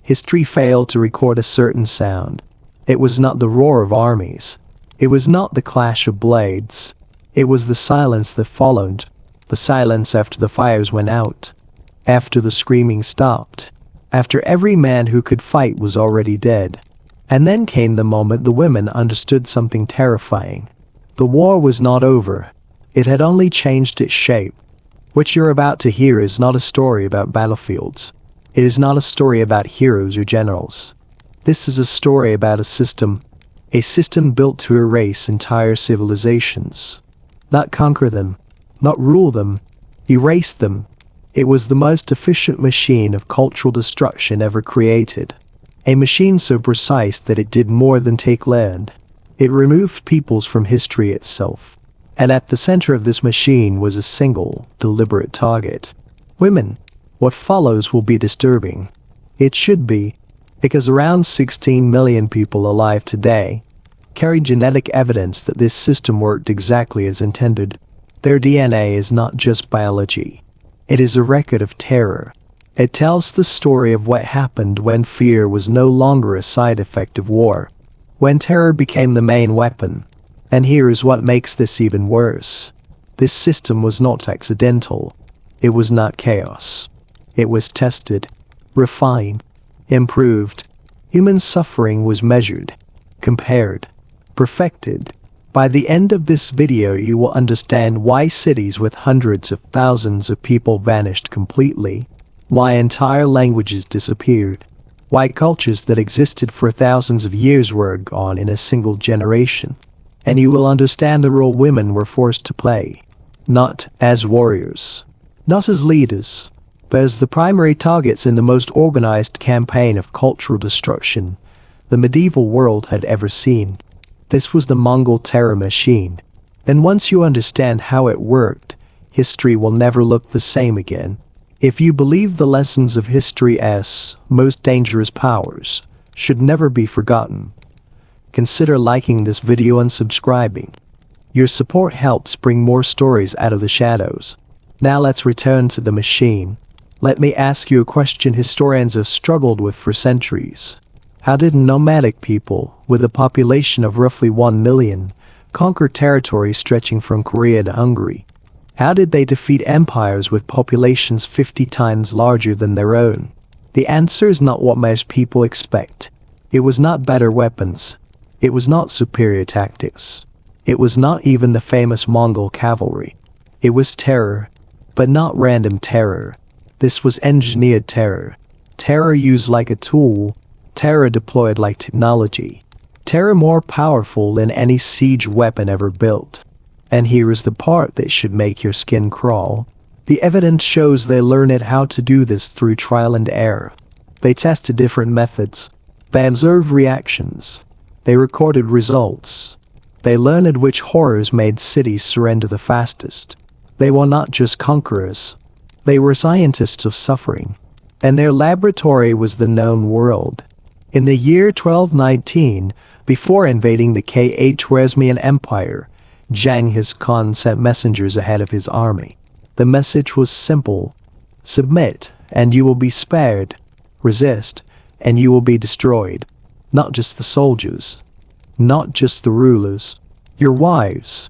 History failed to record a certain sound. It was not the roar of armies. It was not the clash of blades. It was the silence that followed. The silence after the fires went out. After the screaming stopped. After every man who could fight was already dead. And then came the moment the women understood something terrifying. The war was not over. It had only changed its shape. What you're about to hear is not a story about battlefields. It is not a story about heroes or generals. This is a story about a system built to erase entire civilizations. Not conquer them, not rule them, erase them. It was the most efficient machine of cultural destruction ever created. A machine so precise that it did more than take land. It removed peoples from history itself. And at the center of this machine was a single, deliberate target. Women. What follows will be disturbing. It should be, because around 16 million people alive today carry genetic evidence that this system worked exactly as intended. Their DNA is not just biology. It is a record of terror. It tells the story of what happened when fear was no longer a side effect of war. When terror became the main weapon. And here is what makes this even worse. This system was not accidental. It was not chaos. It was tested, refined, improved. Human suffering was measured, compared, perfected. By the end of this video you will understand why cities with hundreds of thousands of people vanished completely, why entire languages disappeared, why cultures that existed for thousands of years were gone in a single generation. And you will understand the role women were forced to play, not as warriors, not as leaders, but as the primary targets in the most organized campaign of cultural destruction the medieval world had ever seen. This was the Mongol terror machine. And once you understand how it worked, history will never look the same again. If you believe the lessons of history's most dangerous powers should never be forgotten, consider liking this video and subscribing. Your support helps bring more stories out of the shadows. Now let's return to the machine. Let me ask you a question historians have struggled with for centuries. How did nomadic people, with a population of roughly 1 million, conquer territory stretching from Korea to Hungary? How did they defeat empires with populations 50 times larger than their own? The answer is not what most people expect. It was not better weapons. It was not superior tactics. It was not even the famous Mongol cavalry. It was terror, but not random terror. This was engineered terror. Terror used like a tool. Terror deployed like technology. Terror more powerful than any siege weapon ever built. And here is the part that should make your skin crawl. The evidence shows they learned how to do this through trial and error. They tested different methods. They observed reactions. They recorded results. They learned which horrors made cities surrender the fastest. They were not just conquerors. They were scientists of suffering. And their laboratory was the known world. In the year 1219, before invading the Khwarezmian Empire, Genghis Khan sent messengers ahead of his army. The message was simple. Submit, and you will be spared. Resist, and you will be destroyed. Not just the soldiers. Not just the rulers. Your wives.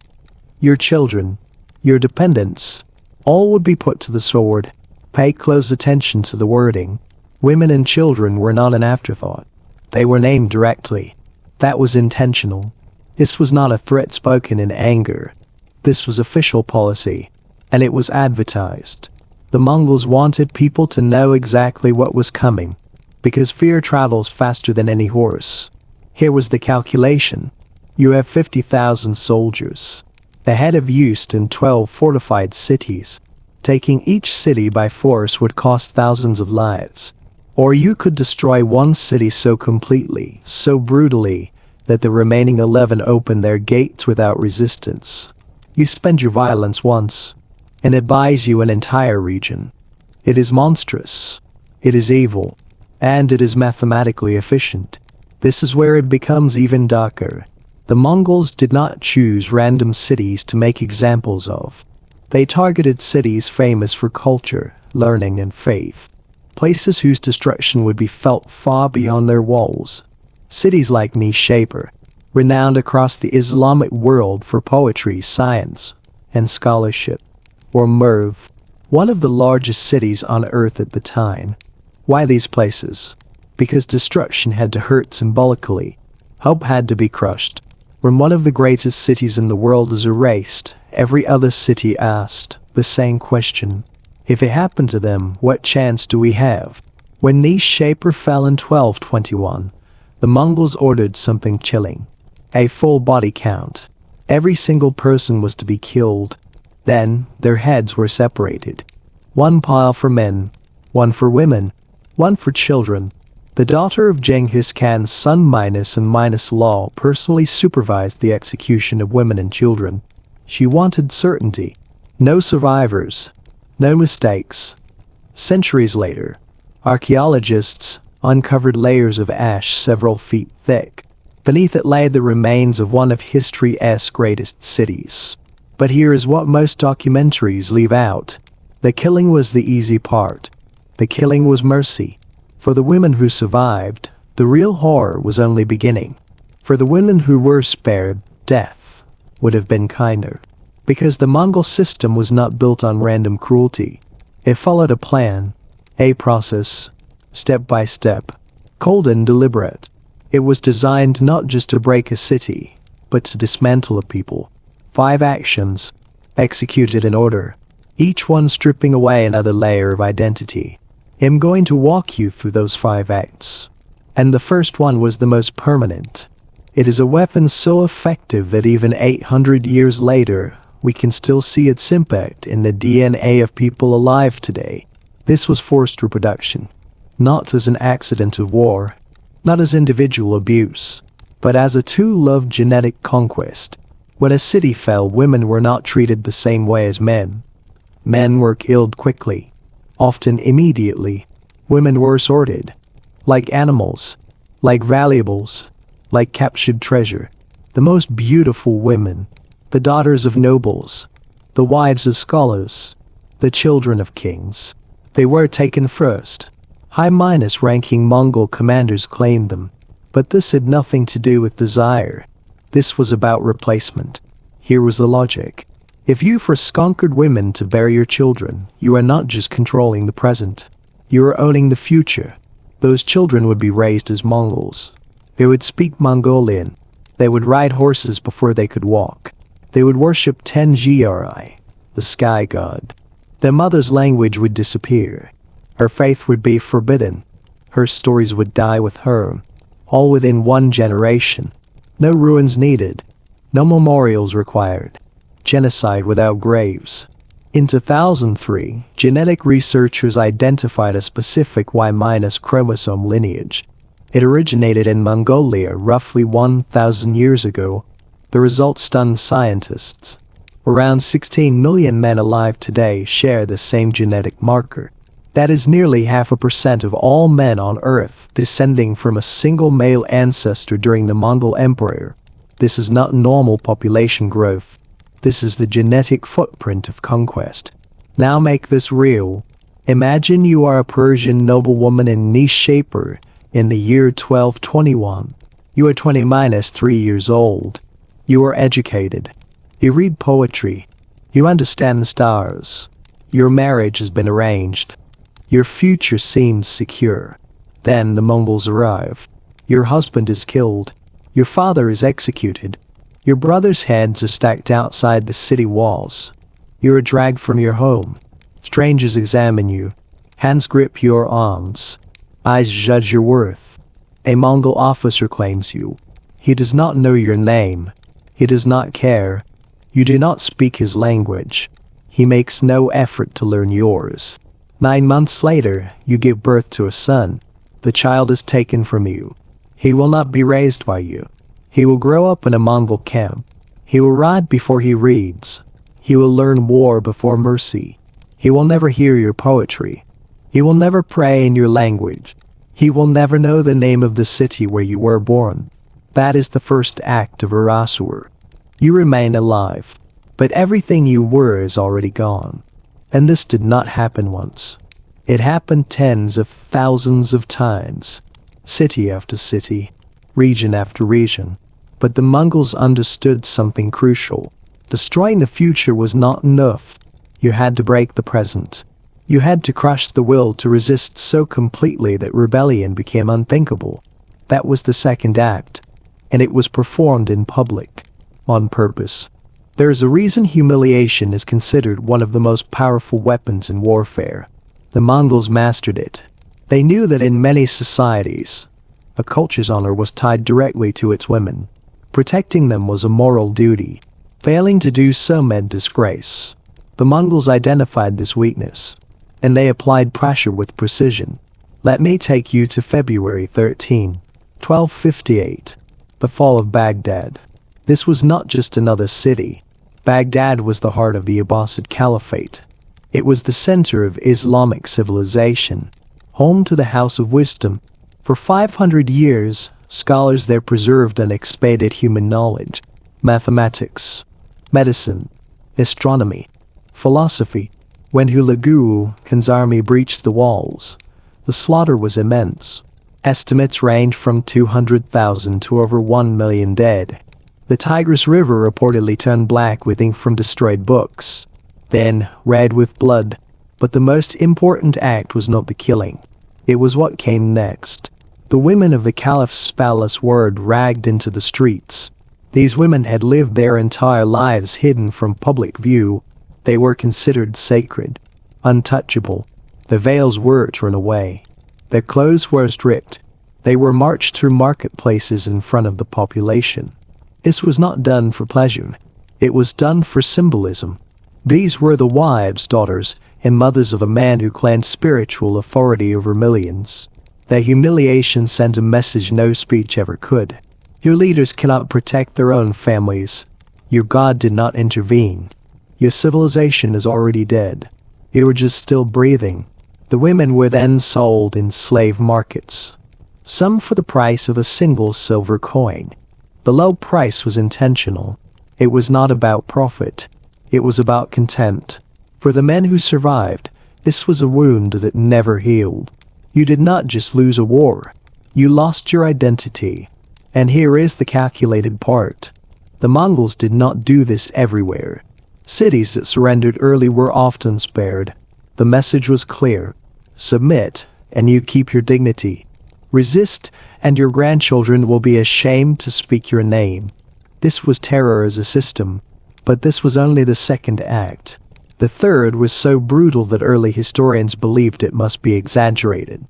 Your children. Your dependents. All would be put to the sword. Pay close attention to the wording. Women and children were not an afterthought. They were named directly. That was intentional. This was not a threat spoken in anger. This was official policy. And it was advertised. The Mongols wanted people to know exactly what was coming. Because fear travels faster than any horse. Here was the calculation. You have 50,000 soldiers. Ahead of you stand 12 fortified cities. Taking each city by force would cost thousands of lives. Or you could destroy one city so completely, so brutally, that the remaining 11 open their gates without resistance. You spend your violence once, and it buys you an entire region. It is monstrous. It is evil. And it is mathematically efficient. This is where it becomes even darker. The Mongols did not choose random cities to make examples of. They targeted cities famous for culture, learning, and faith. places whose destruction would be felt far beyond their walls. Cities like Nishapur, renowned across the Islamic world for poetry, science, and scholarship, or Merv, one of the largest cities on earth at the time. Why these places? Because destruction had to hurt symbolically. Hope had to be crushed. When one of the greatest cities in the world is erased, every other city asked the same question. If it happened to them, what chance do we have? When Nishapur fell in 1221, the Mongols ordered something chilling. A full body count. Every single person was to be killed. Then, their heads were separated. One pile for men, one for women, one for children. The daughter of Genghis Khan's son Minus Law personally supervised the execution of women and children. She wanted certainty. No survivors. No mistakes. Centuries later, archaeologists uncovered layers of ash several feet thick. Beneath it lay the remains of one of history's greatest cities. But here is what most documentaries leave out. The killing was the easy part. The killing was mercy. For the women who survived, the real horror was only beginning. For the women who were spared, death would have been kinder. Because the Mongol system was not built on random cruelty. It followed a plan, a process, step by step, cold and deliberate. It was designed not just to break a city, but to dismantle a people. 5 actions, executed in order, each one stripping away another layer of identity. I'm going to walk you through those 5 acts. And the first one was the most permanent. It is a weapon so effective that even 800 years later, we can still see its impact in the DNA of people alive today. This was forced reproduction. Not as an accident of war, not as individual abuse, but as a tool of genetic conquest. When a city fell, women were not treated the same way as men. Men were killed quickly, often immediately. Women were sorted, like animals, like valuables, like captured treasure. The most beautiful women, the daughters of nobles, the wives of scholars, the children of kings. They were taken first. High-ranking Mongol commanders claimed them. But this had nothing to do with desire. This was about replacement. Here was the logic. If you force conquered women to bear your children, you are not just controlling the present. You are owning the future. Those children would be raised as Mongols. They would speak Mongolian. They would ride horses before they could walk. They would worship Tengri, the sky god. Their mother's language would disappear. Her faith would be forbidden. Her stories would die with her. All within one generation. No ruins needed. No memorials required. Genocide without graves. In 2003, genetic researchers identified a specific Y- chromosome lineage. It originated in Mongolia roughly 1,000 years ago. The results stunned scientists. Around 16 million men alive today share the same genetic marker. That is nearly 0.5% of all men on Earth descending from a single male ancestor during the Mongol Empire. This is not normal population growth. This is the genetic footprint of conquest. Now make this real. Imagine you are a Persian noblewoman in Nishapur in the year 1221. You are 20-3 years old. You are educated. You read poetry. You understand the stars. Your marriage has been arranged. Your future seems secure. Then the Mongols arrive. Your husband is killed. Your father is executed. Your brothers' heads are stacked outside the city walls. You are dragged from your home. Strangers examine you. Hands grip your arms. Eyes judge your worth. A Mongol officer claims you. He does not know your name. He does not care. You do not speak his language. He makes no effort to learn yours. 9 months later, you give birth to a son. The child is taken from you. He will not be raised by you. He will grow up in a Mongol camp. He will ride before he reads. He will learn war before mercy. He will never hear your poetry. He will never pray in your language. He will never know the name of the city where you were born. That is the first act of erasure. You remain alive, but everything you were is already gone. And this did not happen once. It happened tens of thousands of times, city after city, region after region. But the Mongols understood something crucial. Destroying the future was not enough. You had to break the present. You had to crush the will to resist so completely that rebellion became unthinkable. That was the second act, and it was performed in public, on purpose. There is a reason humiliation is considered one of the most powerful weapons in warfare. The Mongols mastered it. They knew that in many societies, a culture's honor was tied directly to its women. Protecting them was a moral duty. Failing to do so meant disgrace. The Mongols identified this weakness, and they applied pressure with precision. Let me take you to February 13, 1258, the fall of Baghdad. This was not just another city. Baghdad was the heart of the Abbasid Caliphate. It was the center of Islamic civilization, home to the House of Wisdom. For 500 years, scholars there preserved and expanded human knowledge, mathematics, medicine, astronomy, philosophy. When Hulagu Khan's army breached the walls, the slaughter was immense. Estimates range from 200,000 to over 1 million dead. The Tigris River reportedly turned black with ink from destroyed books, then red with blood. But the most important act was not the killing. It was what came next. The women of the Caliph's palace were dragged into the streets. These women had lived their entire lives hidden from public view. They were considered sacred, untouchable. The veils were torn away. Their clothes were stripped. They were marched through marketplaces in front of the population. This was not done for pleasure. It was done for symbolism. These were the wives, daughters, and mothers of a man who claimed spiritual authority over millions. Their humiliation sent a message no speech ever could. Your leaders cannot protect their own families. Your God did not intervene. Your civilization is already dead. You were just still breathing. The women were then sold in slave markets, some for the price of a single silver coin. The low price was intentional. It was not about profit. It was about contempt. For the men who survived, this was a wound that never healed. You did not just lose a war. You lost your identity. And here is the calculated part. The Mongols did not do this everywhere. Cities that surrendered early were often spared. The message was clear. Submit, and you keep your dignity. Resist, and your grandchildren will be ashamed to speak your name. This was terror as a system. But this was only the second act. The third was so brutal that early historians believed it must be exaggerated.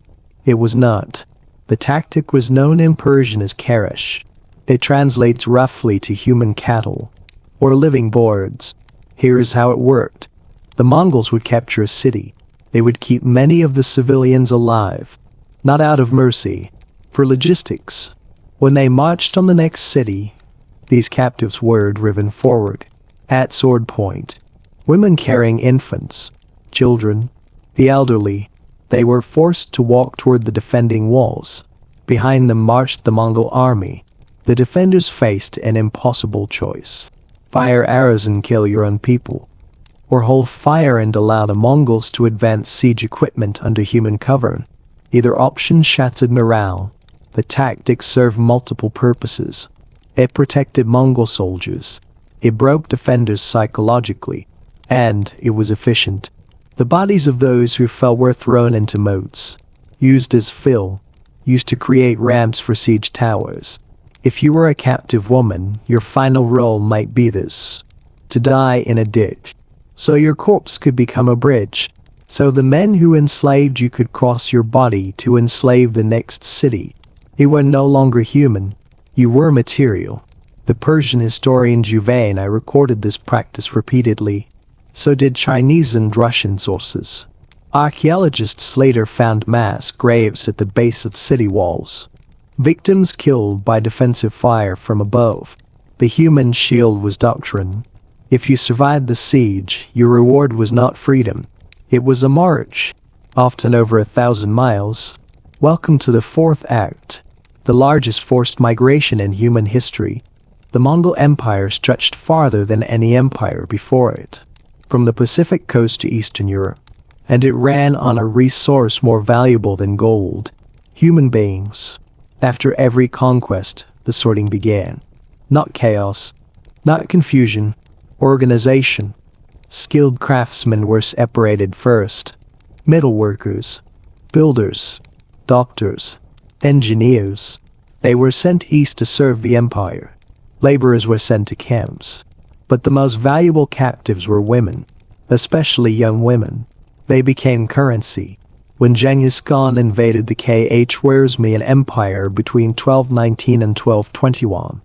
It was not. The tactic was known in Persian as karash. It translates roughly to human cattle, or living boards. Here is how it worked. The Mongols would capture a city. They would keep many of the civilians alive, not out of mercy, for logistics. When they marched on the next city, these captives were driven forward. At sword point, women carrying infants, children, the elderly, they were forced to walk toward the defending walls. Behind them marched the Mongol army. The defenders faced an impossible choice. Fire arrows and kill your own people, or hold fire and allow the Mongols to advance siege equipment under human cover. Either option shattered morale. The tactic served multiple purposes. It protected Mongol soldiers. It broke defenders psychologically, and it was efficient. The bodies of those who fell were thrown into moats, used as fill, used to create ramps for siege towers. If you were a captive woman, your final role might be this: to die in a ditch, so your corpse could become a bridge. So the men who enslaved you could cross your body to enslave the next city. You were no longer human, you were material. The Persian historian Juvaini recorded this practice repeatedly. So did Chinese and Russian sources. Archaeologists later found mass graves at the base of city walls. Victims killed by defensive fire from above. The human shield was doctrine. If you survived the siege, your reward was not freedom. It was a march, often over 1,000 miles. Welcome to the fourth act, the largest forced migration in human history. The Mongol Empire stretched farther than any empire before it, from the Pacific coast to Eastern Europe, and it ran on a resource more valuable than gold: human beings. After every conquest, the sorting began. Not chaos, not confusion, organization. Skilled craftsmen were separated first. Middle workers, builders, doctors, engineers. They were sent east to serve the empire. Laborers were sent to camps. But the most valuable captives were women, especially young women. They became currency. When Genghis Khan invaded the Khwarezmian Empire between 1219 and 1221,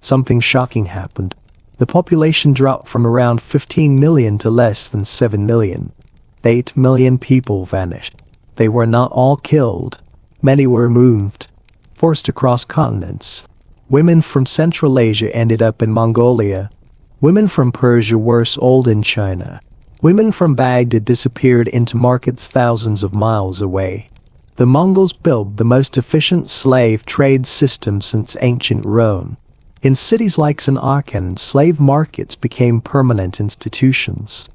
something shocking happened. The population dropped from around 15 million to less than 7 million. 8 million people vanished. They were not all killed. Many were moved, forced across continents. Women from Central Asia ended up in Mongolia. Women from Persia were sold in China. Women from Baghdad disappeared into markets thousands of miles away. The Mongols built the most efficient slave trade system since ancient Rome. In cities like Samarkand, slave markets became permanent institutions.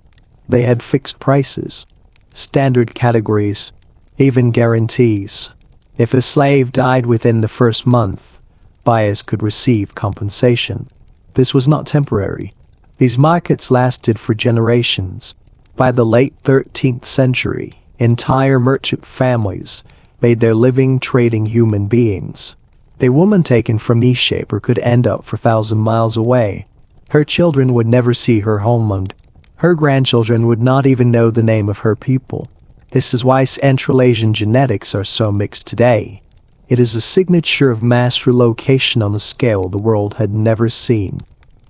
They had fixed prices, standard categories, even guarantees. If a slave died within the first month, buyers could receive compensation. This was not temporary. These markets lasted for generations. By the late 13th century, entire merchant families made their living trading human beings. A woman taken from Reshaped could end up 4,000 miles away. Her children would never see her homeland. Her grandchildren would not even know the name of her people. This is why Central Asian genetics are so mixed today. It is a signature of mass relocation on a scale the world had never seen.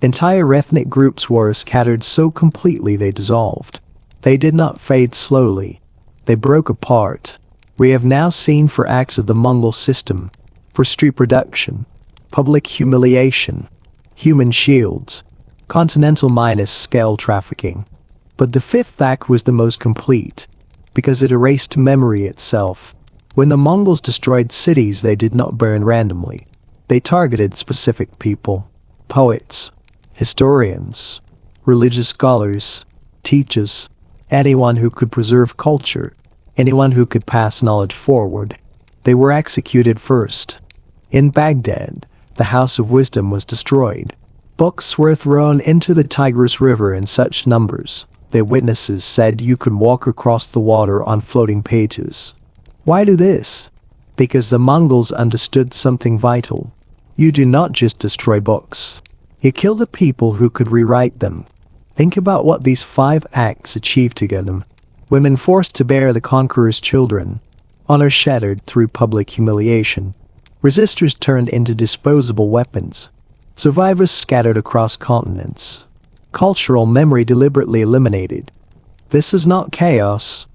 Entire ethnic groups were scattered so completely they dissolved. They did not fade slowly. They broke apart. We have now seen for acts of the Mongol system, for street production, public humiliation, human shields, continental minus scale trafficking. But the fifth act was the most complete, because it erased memory itself. When the Mongols destroyed cities, they did not burn randomly. They targeted specific people: poets, historians, religious scholars, teachers, anyone who could preserve culture, anyone who could pass knowledge forward. They were executed first. In Baghdad, the House of Wisdom was destroyed. Books were thrown into the Tigris River in such numbers that witnesses said you could walk across the water on floating pages. Why do this? Because the Mongols understood something vital. You do not just destroy books. You kill the people who could rewrite them. Think about what these 5 acts achieved together. Women forced to bear the conqueror's children. Honor shattered through public humiliation. Resistors turned into disposable weapons. Survivors scattered across continents. Cultural memory deliberately eliminated. This is not chaos.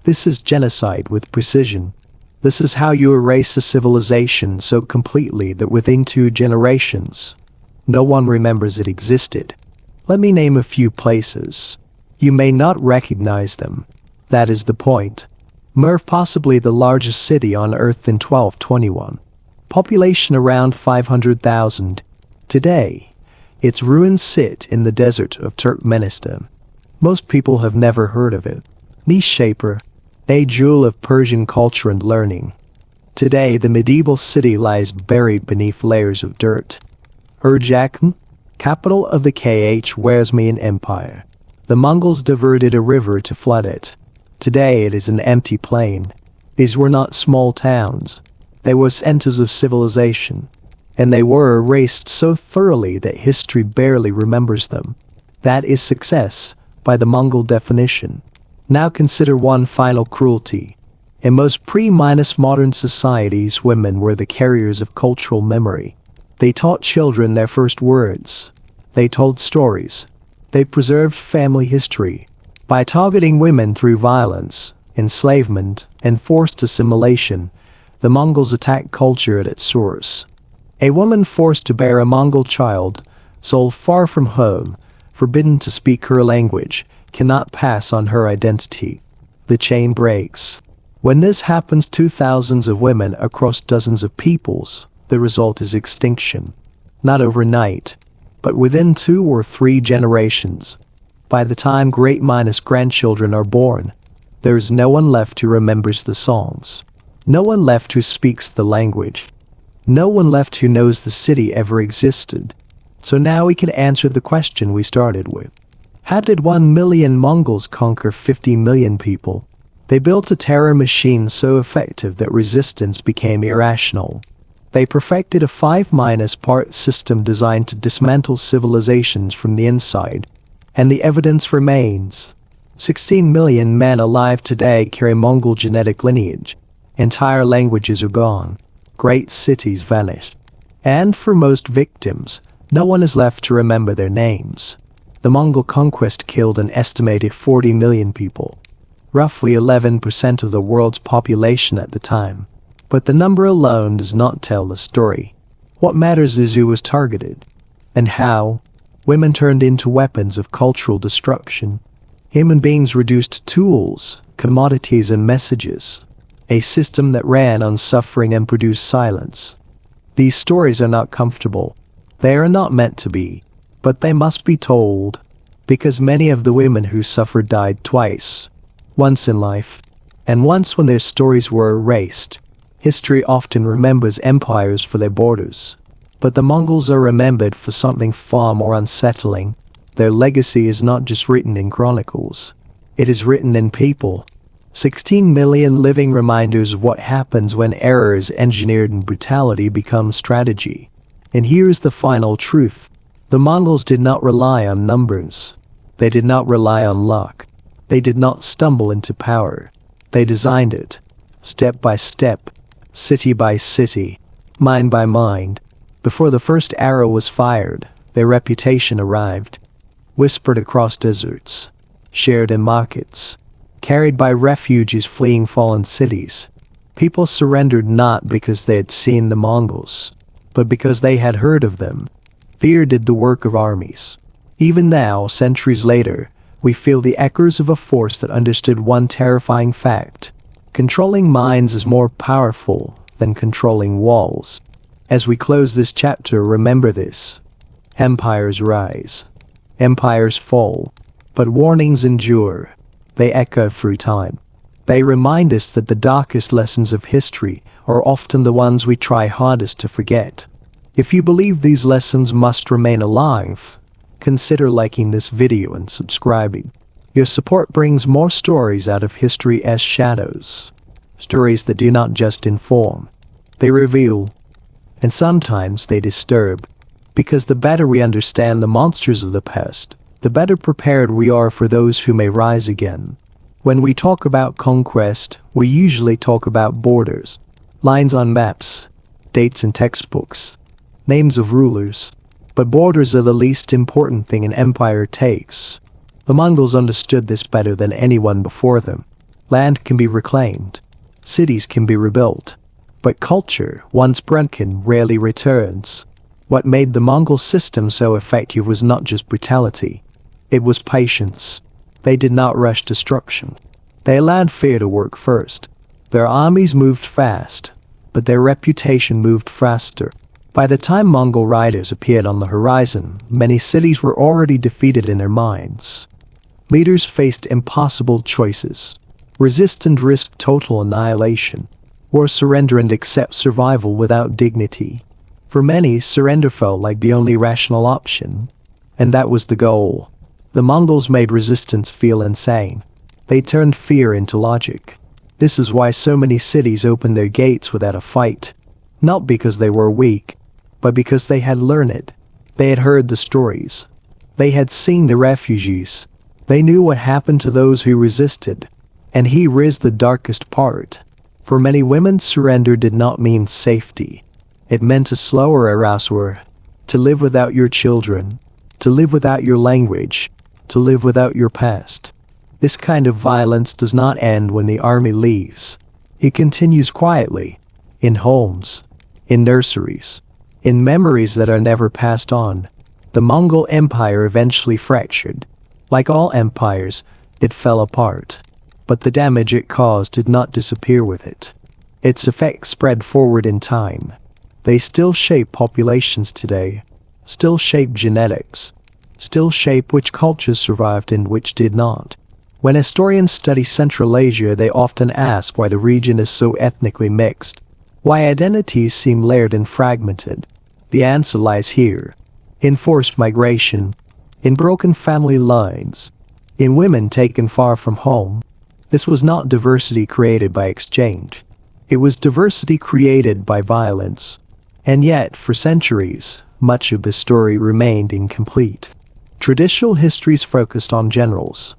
This is genocide with precision. This is how you erase a civilization so completely that within 2 generations, no one remembers it existed. Let me name a few places. You may not recognize them. That is the point. Merv, possibly the largest city on Earth in 1221. Population around 500,000. Today, its ruins sit in the desert of Turkmenistan. Most people have never heard of it. Reshaped, a jewel of Persian culture and learning. Today, the medieval city lies buried beneath layers of dirt. Urjak, capital of the Khwarezmian Empire. The Mongols diverted a river to flood it. Today it is an empty plain. These were not small towns. They were centers of civilization. And they were erased so thoroughly that history barely remembers them. That is success, by the Mongol definition. Now consider one final cruelty. In most pre-modern societies, women were the carriers of cultural memory. They taught children their first words. They told stories. They preserved family history. By targeting women through violence, enslavement, and forced assimilation, the Mongols attacked culture at its source. A woman forced to bear a Mongol child, sold far from home, forbidden to speak her language, cannot pass on her identity. The chain breaks. When this happens to thousands of women across dozens of peoples, the result is extinction. Not overnight, but within 2 or 3 generations. By the time great-grandchildren are born, There is no one left who remembers the songs. No one left who speaks the language. No one left who knows the city ever existed. So now we can answer the question we started with. How did 1 million Mongols conquer 50 million people? They built a terror machine so effective that resistance became irrational. They perfected a 5-part system designed to dismantle civilizations from the inside. And the evidence remains. 16 million men alive today carry Mongol genetic lineage. Entire languages are gone. Great cities vanished. And for most victims, no one is left to remember their names. The Mongol conquest killed an estimated 40 million people. Roughly 11% of the world's population at the time. But the number alone does not tell the story. What matters is who was targeted. And how. Women turned into weapons of cultural destruction. Human beings reduced to tools, commodities and messages. A system that ran on suffering and produced silence. These stories are not comfortable. They are not meant to be. But they must be told. Because many of the women who suffered died twice. Once in life. And once when their stories were erased. History often remembers empires for their borders. But the Mongols are remembered for something far more unsettling. Their legacy is not just written in chronicles. It is written in people. 16 million living reminders of what happens when errors engineered in brutality become strategy. And here's the final truth. The Mongols did not rely on numbers. They did not rely on luck. They did not stumble into power. They designed it. Step by step. City by city. Mind by mind. Before the first arrow was fired, their reputation arrived. Whispered across deserts. Shared in markets. Carried by refugees fleeing fallen cities. People surrendered not because they had seen the Mongols, but because they had heard of them. Fear did the work of armies. Even now, centuries later, we feel the echoes of a force that understood one terrifying fact. Controlling minds is more powerful than controlling walls. As we close this chapter, remember this. Empires rise. Empires fall. But warnings endure. They echo through time. They remind us that the darkest lessons of history are often the ones we try hardest to forget. If you believe these lessons must remain alive, consider liking this video and subscribing. Your support brings more stories out of history's shadows. Stories that do not just inform, they reveal. And sometimes they disturb. Because the better we understand the monsters of the past, the better prepared we are for those who may rise again. When we talk about conquest, we usually talk about borders, lines on maps, dates in textbooks, names of rulers. But borders are the least important thing an empire takes. The Mongols understood this better than anyone before them. Land can be reclaimed. Cities can be rebuilt. But culture, once broken, rarely returns. What made the Mongol system so effective was not just brutality. It was patience. They did not rush destruction. They allowed fear to work first. Their armies moved fast, but their reputation moved faster. By the time Mongol riders appeared on the horizon, many cities were already defeated in their minds. Leaders faced impossible choices. Resist and risk total annihilation, or surrender and accept survival without dignity. For many, surrender felt like the only rational option. And that was the goal. The Mongols made resistance feel insane. They turned fear into logic. This is why so many cities opened their gates without a fight. Not because they were weak, but because they had learned it. They had heard the stories. They had seen the refugees. They knew what happened to those who resisted. And here is the darkest part. For many women, surrender did not mean safety. It meant a slower erasure. To live without your children. To live without your language. To live without your past. This kind of violence does not end when the army leaves. It continues quietly. In homes. In nurseries. In memories that are never passed on. The Mongol Empire eventually fractured. Like all empires, it fell apart. But the damage it caused did not disappear with it. Its effects spread forward in time. They still shape populations today. Still shape genetics. Still shape which cultures survived and which did not. When historians study Central Asia, they often ask why the region is so ethnically mixed, why identities seem layered and fragmented. The answer lies here. In forced migration, in broken family lines, in women taken far from home. This was not diversity created by exchange. It was diversity created by violence. And yet, for centuries, much of the story remained incomplete. Traditional histories focused on generals,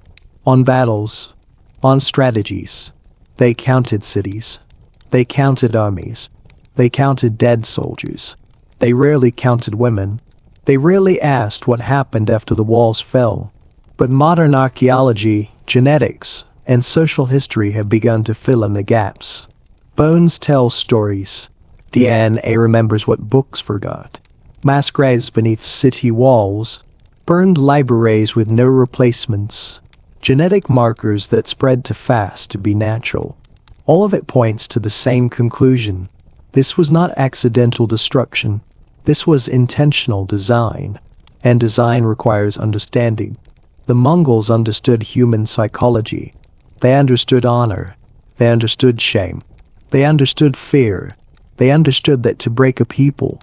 on battles, on strategies. They counted cities. They counted armies. They counted dead soldiers. They rarely counted women. They rarely asked what happened after the walls fell. But modern archaeology, genetics, and social history have begun to fill in the gaps. Bones tell stories. DNA remembers what books forgot. Mass graves beneath city walls. Burned libraries with no replacements. Genetic markers that spread too fast to be natural. All of it points to the same conclusion. This was not accidental destruction. This was intentional design. And design requires understanding. The Mongols understood human psychology. They understood honor. They understood shame. They understood fear. They understood that to break a people,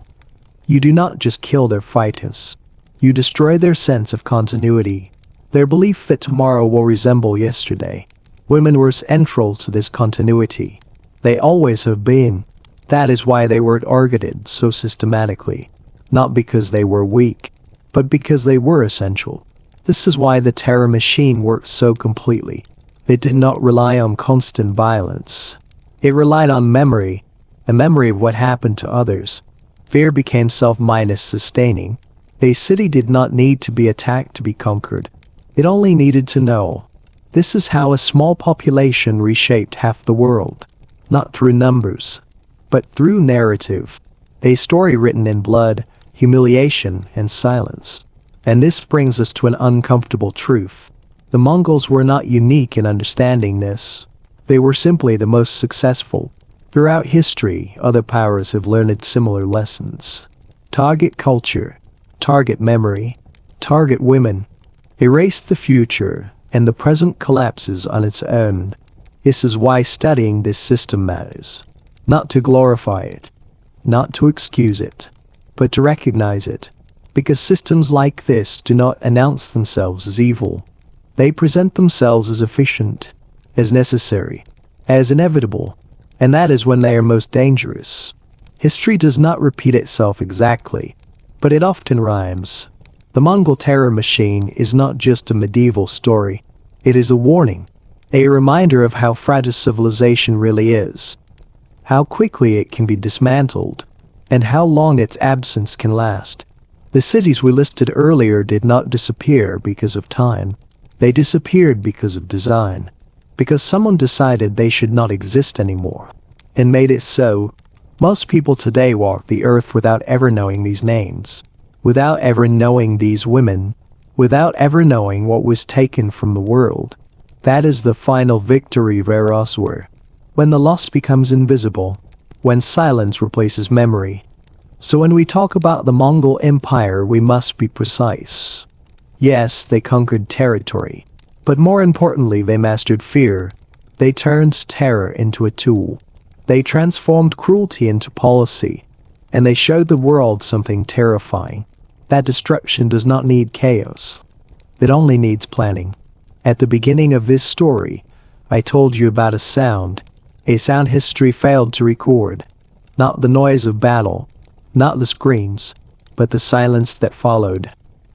you do not just kill their fighters. You destroy their sense of continuity. Their belief that tomorrow will resemble yesterday. Women were central to this continuity. They always have been. That is why they were targeted so systematically. Not because they were weak, but because they were essential. This is why the terror machine worked so completely. It did not rely on constant violence. It relied on memory, a memory of what happened to others. Fear became self-sustaining. A city did not need to be attacked to be conquered. It only needed to know. This is how a small population reshaped half the world. Not through numbers, but through narrative. A story written in blood, humiliation, and silence. And this brings us to an uncomfortable truth. The Mongols were not unique in understanding this. They were simply the most successful. Throughout history, other powers have learned similar lessons. Target culture, target memory, target women, erase the future, and the present collapses on its own. This is why studying this system matters. Not to glorify it, not to excuse it, but to recognize it. Because systems like this do not announce themselves as evil. They present themselves as efficient, as necessary, as inevitable, and that is when they are most dangerous. History does not repeat itself exactly, but it often rhymes. The Mongol terror machine is not just a medieval story. It is a warning, a reminder of how fragile civilization really is, how quickly it can be dismantled, and how long its absence can last. The cities we listed earlier did not disappear because of time. They disappeared because of design. Because someone decided they should not exist anymore. And made it so. Most people today walk the earth without ever knowing these names. Without ever knowing these women. Without ever knowing what was taken from the world. That is the final victory of erasure. When the loss becomes invisible. When silence replaces memory. So when we talk about the Mongol Empire, we must be precise. Yes, they conquered territory. But more importantly, they mastered fear. They turned terror into a tool. They transformed cruelty into policy. And they showed the world something terrifying. That destruction does not need chaos. It only needs planning. At the beginning of this story, I told you about a sound history failed to record. Not the noise of battle. Not the screams, but the silence that followed.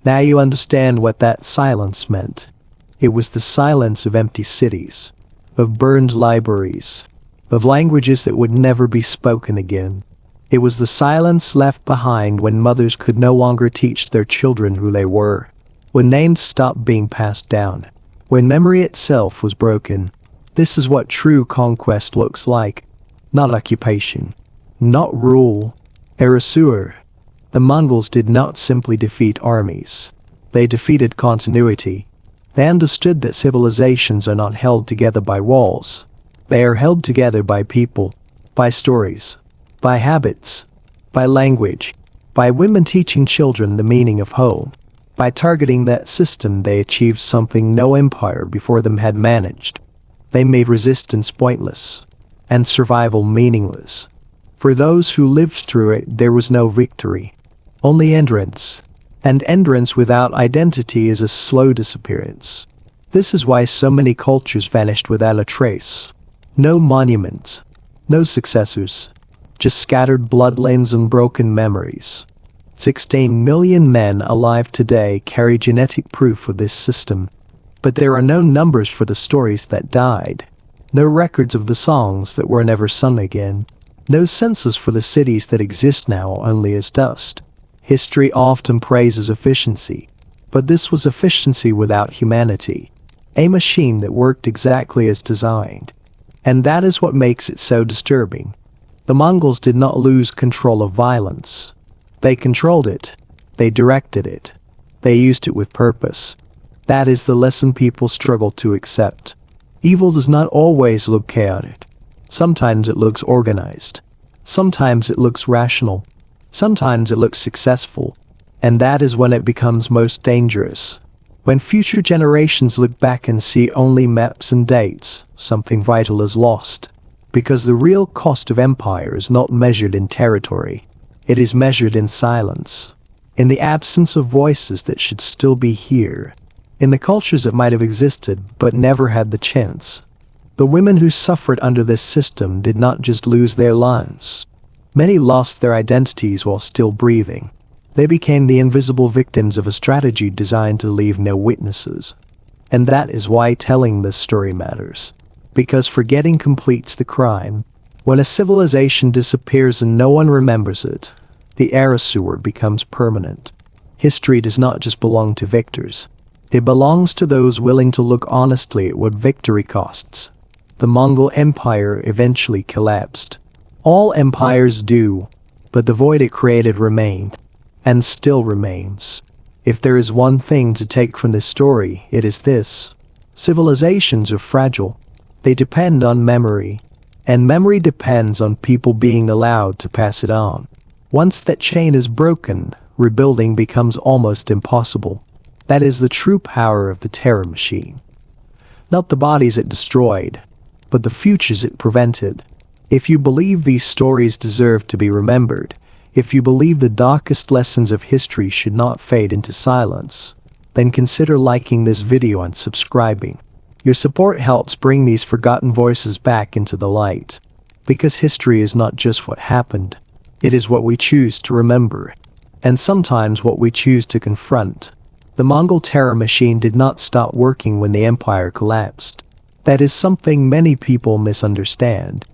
Now you understand what that silence meant. It was the silence of empty cities, of burned libraries, of languages that would never be spoken again. It was the silence left behind when mothers could no longer teach their children who they were, when names stopped being passed down, when memory itself was broken. This is what true conquest looks like. Not occupation, not rule. Erasure. The Mongols did not simply defeat armies. They defeated continuity. They understood that civilizations are not held together by walls. They are held together by people, by stories, by habits, by language, by women teaching children the meaning of home, By targeting that system, they achieved something no empire before them had managed. They made resistance pointless and survival meaningless. For those who lived through it, there was no victory, only endurance. And endurance without identity is a slow disappearance. This is why so many cultures vanished without a trace. No monuments, no successors, just scattered bloodlines and broken memories. 16 million men alive today carry genetic proof of this system. But there are no numbers for the stories that died. No records of the songs that were never sung again. No census for the cities that exist now only as dust. History often praises efficiency, but this was efficiency without humanity. A machine that worked exactly as designed. And that is what makes it so disturbing. The Mongols did not lose control of violence. They controlled it. They directed it. They used it with purpose. That is the lesson people struggle to accept. Evil does not always look chaotic. Sometimes it looks organized. Sometimes it looks rational. Sometimes it looks successful. And that is when it becomes most dangerous. When future generations look back and see only maps and dates, something vital is lost. Because the real cost of empire is not measured in territory. It is measured in silence. In the absence of voices that should still be here. In the cultures that might have existed but never had the chance. The women who suffered under this system did not just lose their lives. Many lost their identities while still breathing. They became the invisible victims of a strategy designed to leave no witnesses. And that is why telling this story matters. Because forgetting completes the crime. When a civilization disappears and no one remembers it, the erasure becomes permanent. History does not just belong to victors. It belongs to those willing to look honestly at what victory costs. The Mongol Empire eventually collapsed. All empires do, but the void it created remained, and still remains. If there is one thing to take from this story, it is this. Civilizations are fragile. They depend on memory, and memory depends on people being allowed to pass it on. Once that chain is broken, rebuilding becomes almost impossible. That is the true power of the terror machine. Not the bodies it destroyed, but the futures it prevented. If you believe these stories deserve to be remembered, if you believe the darkest lessons of history should not fade into silence, then consider liking this video and subscribing. Your support helps bring these forgotten voices back into the light. Because history is not just what happened, it is what we choose to remember, and sometimes what we choose to confront. The Mongol terror machine did not stop working when the empire collapsed. That is something many people misunderstand.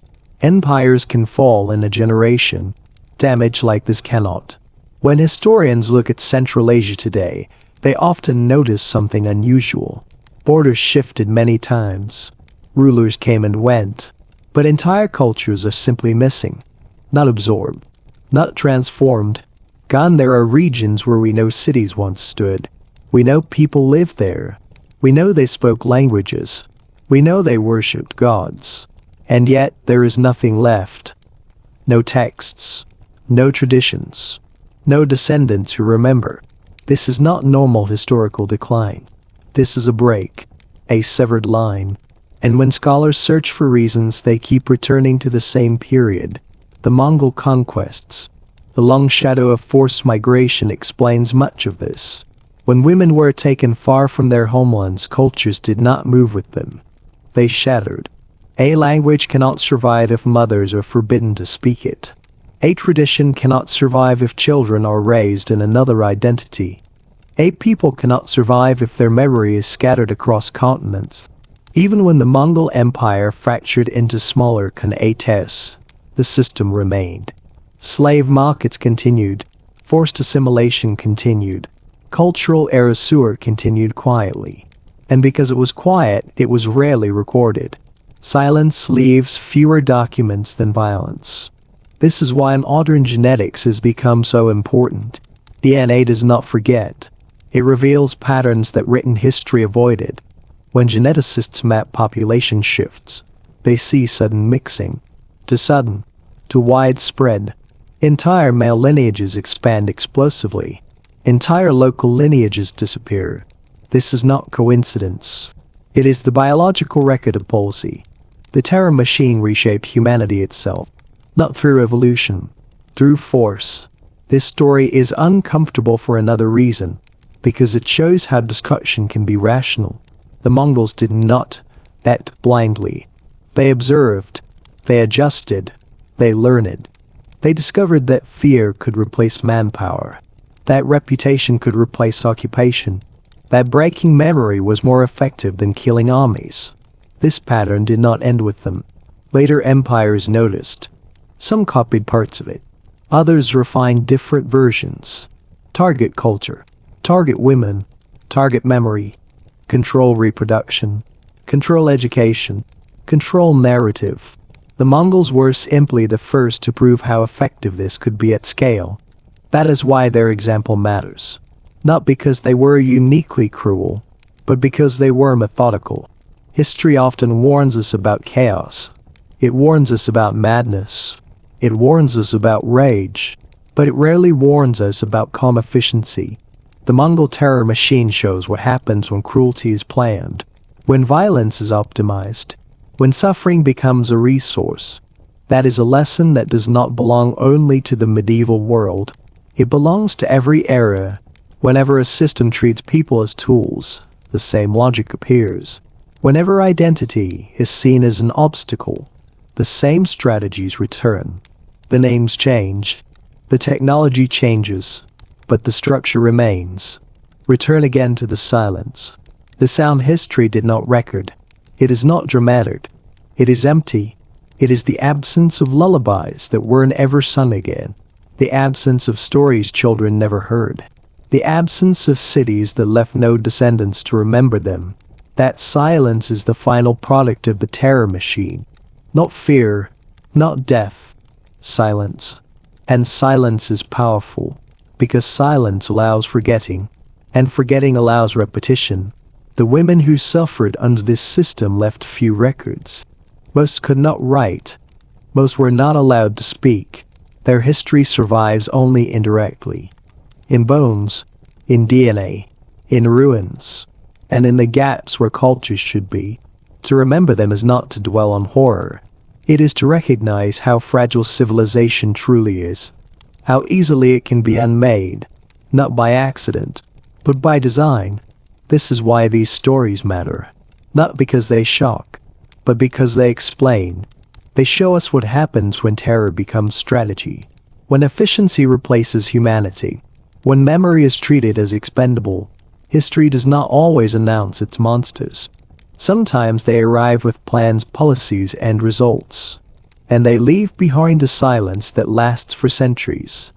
Empires can fall in a generation. Damage like this cannot. When historians look at Central Asia today, they often notice something unusual. Borders shifted many times. Rulers came and went. But entire cultures are simply missing. Not absorbed. Not transformed. Gone. There are regions where we know cities once stood. We know people lived there. We know they spoke languages. We know they worshipped gods. And yet there is nothing left. No texts. No traditions. No descendants who remember. This is not normal historical decline. This is a break. A severed line. And when scholars search for reasons, they keep returning to the same period. The Mongol conquests. The long shadow of forced migration explains much of this. When women were taken far from their homelands, cultures did not move with them. They shattered. A language cannot survive if mothers are forbidden to speak it. A tradition cannot survive if children are raised in another identity. A people cannot survive if their memory is scattered across continents. Even when the Mongol Empire fractured into smaller khanates, the system remained. Slave markets continued. Forced assimilation continued. Cultural erasure continued quietly. And because it was quiet, it was rarely recorded. Silence leaves fewer documents than violence. This is why modern genetics has become so important. DNA does not forget. It reveals patterns that written history avoided. When geneticists map population shifts, they see sudden mixing. To widespread. Entire male lineages expand explosively. Entire local lineages disappear. This is not coincidence. It is the biological record of policy. The terror machine reshaped humanity itself, not through evolution, through force. This story is uncomfortable for another reason, because it shows how discussion can be rational. The Mongols did not act blindly. They observed, they adjusted, they learned. They discovered that fear could replace manpower, that reputation could replace occupation, that breaking memory was more effective than killing armies. This pattern did not end with them. Later empires noticed. Some copied parts of it. Others refined different versions. Target culture, target women, target memory, control reproduction, control education, control narrative. The Mongols were simply the first to prove how effective this could be at scale. That is why their example matters. Not because they were uniquely cruel, but because they were methodical. History often warns us about chaos. It warns us about madness. It warns us about rage, but it rarely warns us about calm efficiency. The Mongol terror machine shows what happens when cruelty is planned, when violence is optimized, when suffering becomes a resource. That is a lesson that does not belong only to the medieval world. It belongs to every era. Whenever a system treats people as tools, the same logic appears. Whenever identity is seen as an obstacle, the same strategies return. The names change, the technology changes, but the structure remains. Return again to the silence. The sound history did not record. It is not dramatic. It is empty. It is the absence of lullabies that weren't ever sung again. The absence of stories children never heard. The absence of cities that left no descendants to remember them. That silence is the final product of the terror machine. Not fear, not death. Silence. And silence is powerful, because silence allows forgetting, and forgetting allows repetition. The women who suffered under this system left few records. Most could not write. Most were not allowed to speak. Their history survives only indirectly. In bones, in DNA, in ruins, and in the gaps where cultures should be. To remember them is not to dwell on horror. It is to recognize how fragile civilization truly is, how easily it can be unmade, not by accident, but by design. This is why these stories matter, not because they shock, but because they explain. They show us what happens when terror becomes strategy, when efficiency replaces humanity, when memory is treated as expendable. History does not always announce its monsters. Sometimes they arrive with plans, policies, and results. And they leave behind a silence that lasts for centuries.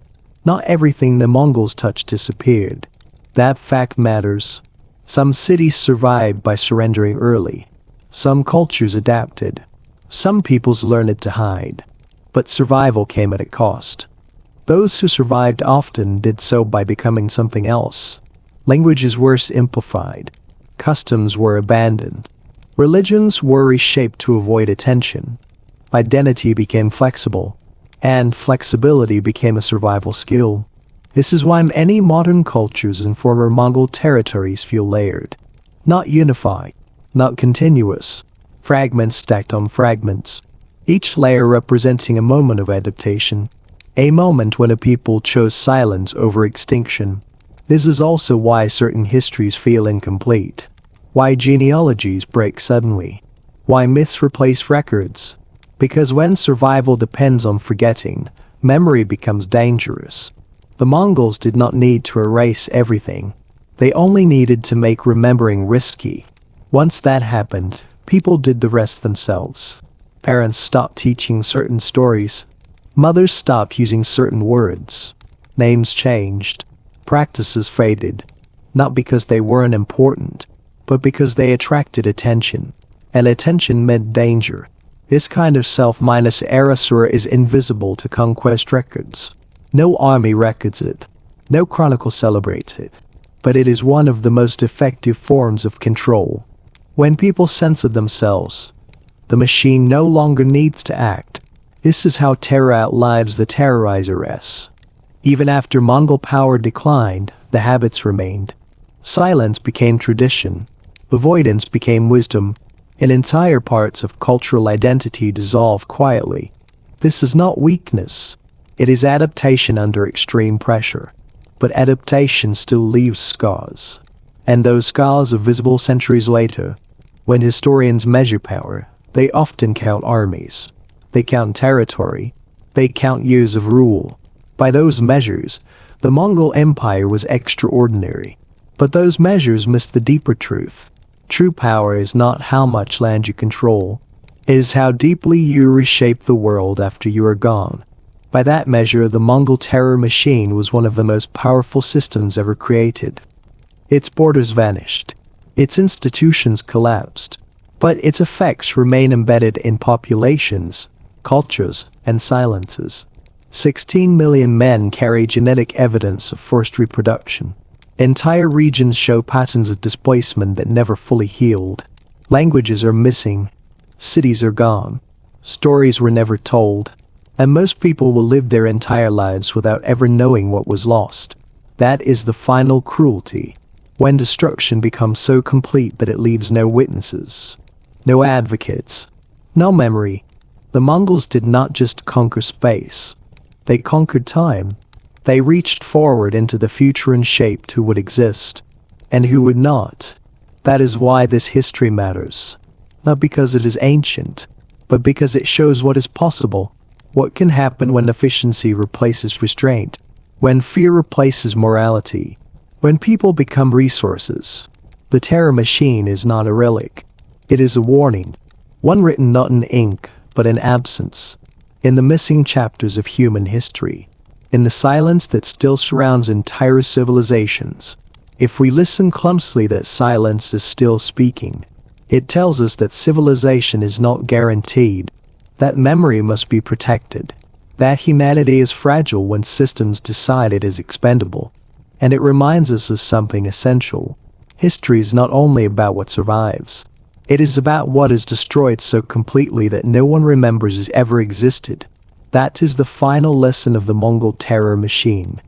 Not everything the Mongols touched disappeared. That fact matters. Some cities survived by surrendering early. Some cultures adapted. Some peoples learned to hide. But survival came at a cost. Those who survived often did so by becoming something else. Languages were simplified. Customs were abandoned. Religions were reshaped to avoid attention. Identity became flexible, and flexibility became a survival skill. This is why many modern cultures in former Mongol territories feel layered. Not unified, not continuous. Fragments stacked on fragments. Each layer representing a moment of adaptation. A moment when a people chose silence over extinction. This is also why certain histories feel incomplete. Why genealogies break suddenly. Why myths replace records. Because when survival depends on forgetting, memory becomes dangerous. The Mongols did not need to erase everything. They only needed to make remembering risky. Once that happened, people did the rest themselves. Parents stopped teaching certain stories. Mothers stopped using certain words. Names changed. Practices faded. Not because they weren't important, but because they attracted attention. And attention meant danger. This kind of self-erasure is invisible to conquest records. No army records it. No chronicle celebrates it. But it is one of the most effective forms of control. When people censor themselves, the machine no longer needs to act. This is how terror outlives the terrorizers. Even after Mongol power declined, the habits remained. Silence became tradition. Avoidance became wisdom, and entire parts of cultural identity dissolved quietly. This is not weakness. It is adaptation under extreme pressure. But adaptation still leaves scars. And those scars are visible centuries later. When historians measure power, they often count armies. They count territory. They count years of rule. By those measures, the Mongol Empire was extraordinary. But those measures miss the deeper truth. True power is not how much land you control. It is how deeply you reshape the world after you are gone. By that measure, the Mongol terror machine was one of the most powerful systems ever created. Its borders vanished. Its institutions collapsed. But its effects remain embedded in populations, cultures, and silences. 16 million men carry genetic evidence of forced reproduction. Entire regions show patterns of displacement that never fully healed. Languages are missing. Cities are gone. Stories were never told. And most people will live their entire lives without ever knowing what was lost. That is the final cruelty. When destruction becomes so complete that it leaves no witnesses, no advocates, no memory. The Mongols did not just conquer space. They conquered time. They reached forward into the future and shaped who would exist, and who would not. That is why this history matters. Not because it is ancient, but because it shows what is possible, what can happen when efficiency replaces restraint, when fear replaces morality, when people become resources. The terror machine is not a relic. It is a warning, one written not in ink, but in absence, in the missing chapters of human history, in the silence that still surrounds entire civilizations. If we listen clumsily, that silence is still speaking. It tells us that civilization is not guaranteed, that memory must be protected, that humanity is fragile when systems decide it is expendable. And it reminds us of something essential. History is not only about what survives. It is about what is destroyed so completely that no one remembers it ever existed. That is the final lesson of the Mongol terror machine.